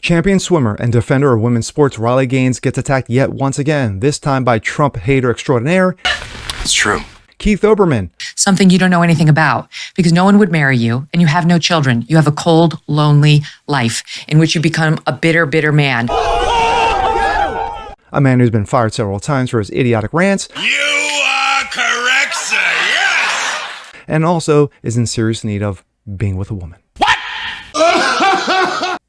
Champion swimmer and defender of women's sports Riley Gaines gets attacked yet once again, this time by Trump hater extraordinaire. It's true. Keith Olbermann. Something you don't know anything about, because no one would marry you and you have no children. You have a cold, lonely life in which you become a bitter, bitter man. A man who's been fired several times for his idiotic rants. You are correct, sir. Yes! And also is in serious need of being with a woman. What?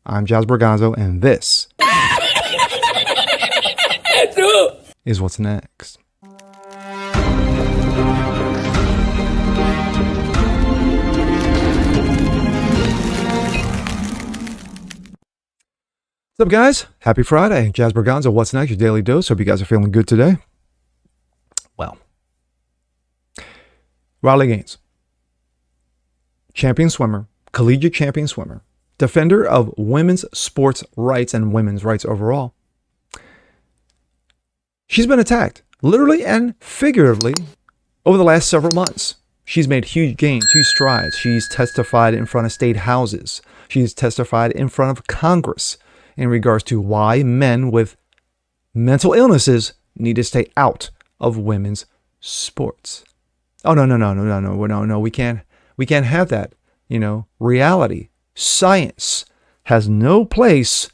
I'm Jazz Berganzo, and this is What's Next. What's up, guys? Happy Friday. Jazz Berganzo, What's Next? Your daily dose. Hope you guys are feeling good today. Well, Riley Gaines, champion swimmer, collegiate champion swimmer, defender of women's sports rights and women's rights overall. She's been attacked, literally and figuratively, over the last several months. She's made huge gains, huge strides. She's testified in front of state houses. She's testified in front of Congress in regards to why men with mental illnesses need to stay out of women's sports. Oh, no, we can't have that. You know, reality, science has no place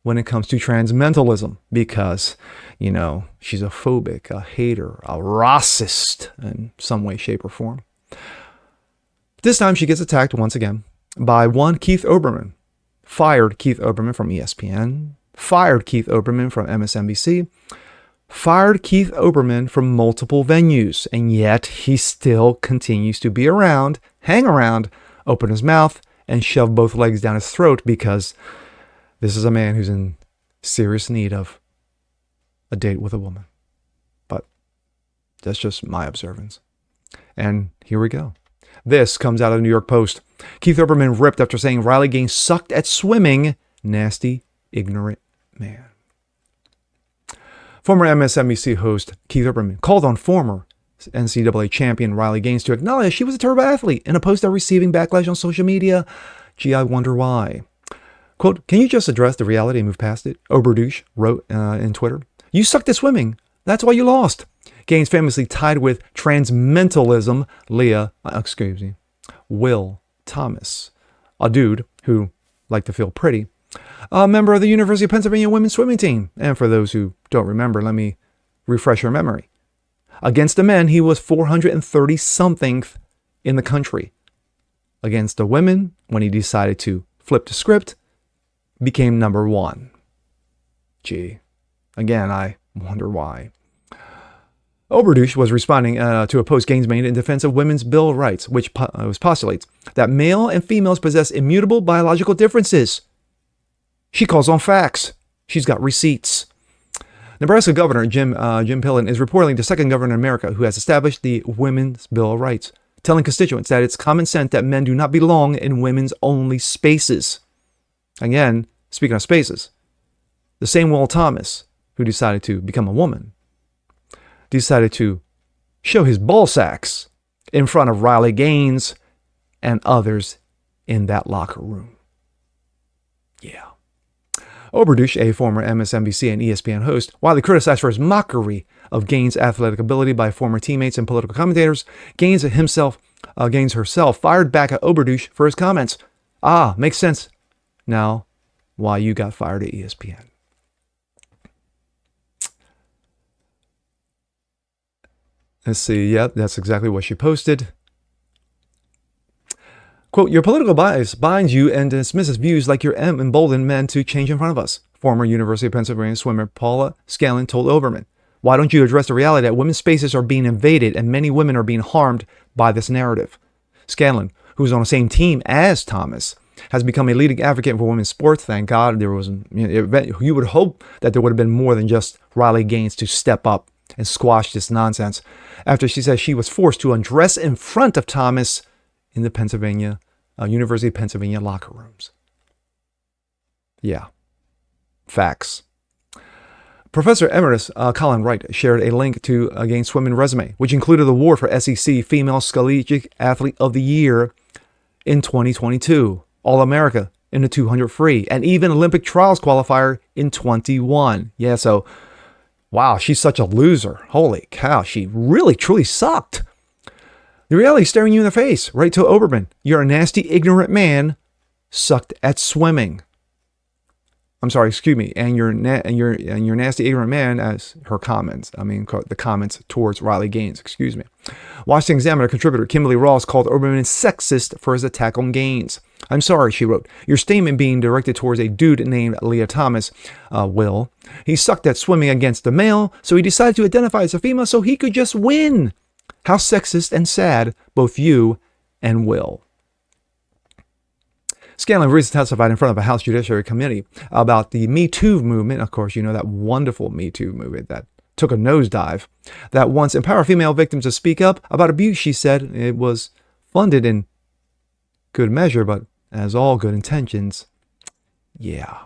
when it comes to transmentalism because, you know, she's a phobic, a hater, a racist in some way, shape, or form. This time she gets attacked once again by one Keith Olbermann. Fired Keith Olbermann from ESPN, fired Keith Olbermann from MSNBC, fired Keith Olbermann from multiple venues, and yet he still continues to be around, hang around, open his mouth, and shove both legs down his throat because this is a man who's in serious need of a date with a woman. But that's just my observance. And here we go. This comes out of the New York Post. Keith Olbermann ripped after saying Riley Gaines sucked at swimming. Nasty, ignorant man. Former MSNBC host Keith Olbermann called on former NCAA champion Riley Gaines to acknowledge she was a terrible athlete in a post that receiving backlash on social media. Gee, I wonder why. Quote, "Can you just address the reality and move past it?" Oberdouche wrote in Twitter. "You sucked at swimming. That's why you lost." Gaines famously tied with transmentalism Will Thomas, a dude who liked to feel pretty, a member of the University of Pennsylvania women's swimming team. And for those who don't remember, let me refresh your memory. Against the men, he was 430-somethingth in the country. Against the women, when he decided to flip the script, became number one. Gee, again, I wonder why. Oberdouche was responding to a post Gaines made in defense of women's bill of rights, which postulates that male and females possess immutable biological differences. She calls on facts. She's got receipts. Nebraska Governor Jim Pillen is reportedly the second governor in America who has established the Women's Bill of Rights, telling constituents that it's common sense that men do not belong in women's only spaces. Again, speaking of spaces, the same Will Thomas, who decided to become a woman, decided to show his ball sacks in front of Riley Gaines and others in that locker room. Yeah. Oberdouche, a former MSNBC and ESPN host, widely criticized for his mockery of Gaines' athletic ability by former teammates and political commentators. Gaines herself fired back at Oberdouche for his comments. Ah, makes sense now why you got fired at ESPN. Let's see. Yep, that's exactly what she posted. Quote, "Your political bias binds you and dismisses views like your emboldened men to change in front of us," former University of Pennsylvania swimmer Paula Scanlon told Olbermann. "Why don't you address the reality that women's spaces are being invaded and many women are being harmed by this narrative?" Scanlon, who's on the same team as Thomas, has become a leading advocate for women's sports. Thank God there was, you would hope that there would have been more than just Riley Gaines to step up and squash this nonsense after she said she was forced to undress in front of Thomas in the University of Pennsylvania locker rooms. Yeah, facts. Professor Emeritus Colin Wright shared a link to Gaines' swimming resume, which included the award for SEC Female Collegiate Athlete of the Year in 2022, All-America in the 200 free, and even Olympic trials qualifier in 21. Yeah, so, wow, she's such a loser. Holy cow, she really, truly sucked. The reality is staring you in the face, right to Olbermann. You're a nasty, ignorant man, sucked at swimming. I'm sorry, excuse me, and you're nasty, ignorant man, as her comments. I mean, the comments towards Riley Gaines, excuse me. Washington Examiner contributor Kimberly Ross called Olbermann sexist for his attack on Gaines. I'm sorry, she wrote. Your statement being directed towards a dude named Leah Thomas, Will. He sucked at swimming against a male, so he decided to identify as a female so he could just win. How sexist and sad, both you and Will. Scanlon recently testified in front of a House Judiciary Committee about the Me Too movement. Of course, you know, that wonderful Me Too movement that took a nosedive, that once empowered female victims to speak up about abuse. She said it was funded in good measure, but as all good intentions, yeah.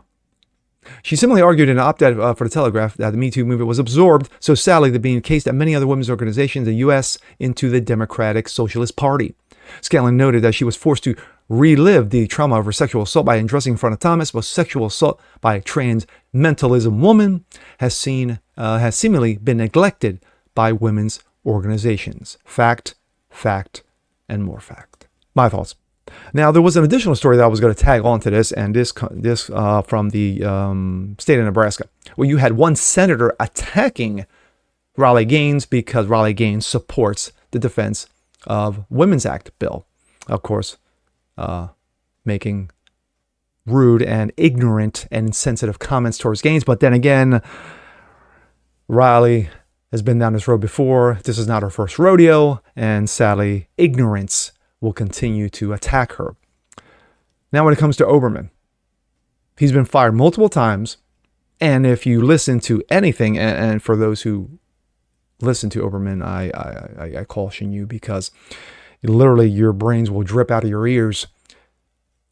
She similarly argued in an op-ed for The Telegraph that the Me Too movement was absorbed so sadly to being encased at many other women's organizations in the U.S. into the Democratic Socialist Party. Scanlon noted that she was forced to relive the trauma of her sexual assault by undressing in front of Thomas, but sexual assault by a trans mentalism woman has seemingly been neglected by women's organizations. Fact, and more fact. My thoughts. Now, there was an additional story that I was going to tag on to this, and this from the state of Nebraska, where you had one senator attacking Riley Gaines because Riley Gaines supports the Defense of Women's Act bill. Of course, making rude and ignorant and insensitive comments towards Gaines. But then again, Riley has been down this road before. This is not her first rodeo, and sadly, ignorance will continue to attack her. Now, when it comes to Olbermann, he's been fired multiple times. And if you listen to anything, and for those who listen to Olbermann, I caution you, because literally your brains will drip out of your ears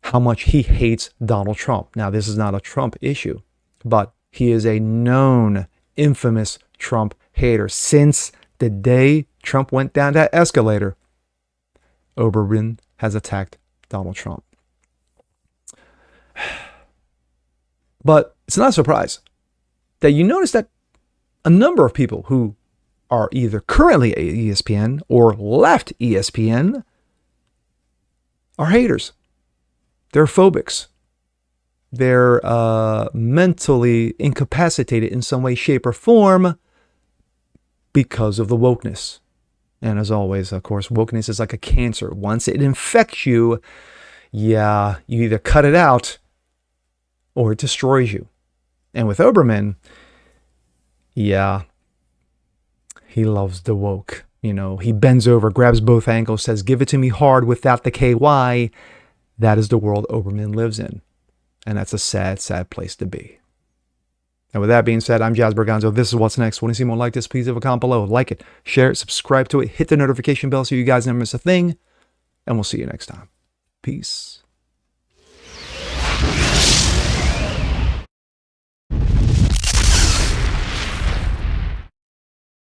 how much he hates Donald Trump. Now, this is not a Trump issue, but he is a known, infamous Trump hater. Since the day Trump went down that escalator, Olbermann has attacked Donald Trump. But it's not a surprise that you notice that a number of people who are either currently at ESPN or left ESPN are haters. They're phobics. They're mentally incapacitated in some way, shape, or form because of the wokeness. And as always, of course, wokeness is like a cancer. Once it infects you, yeah, you either cut it out or it destroys you. And with Olbermann, yeah, he loves the woke. You know, he bends over, grabs both ankles, says, "Give it to me hard without the KY." That is the world Olbermann lives in. And that's a sad, sad place to be. And with that being said, I'm Jazz Berganzo. This is What's Next. Want to see more like this? Please leave a comment below. Like it, share it, subscribe to it, hit the notification bell so you guys never miss a thing. And we'll see you next time. Peace.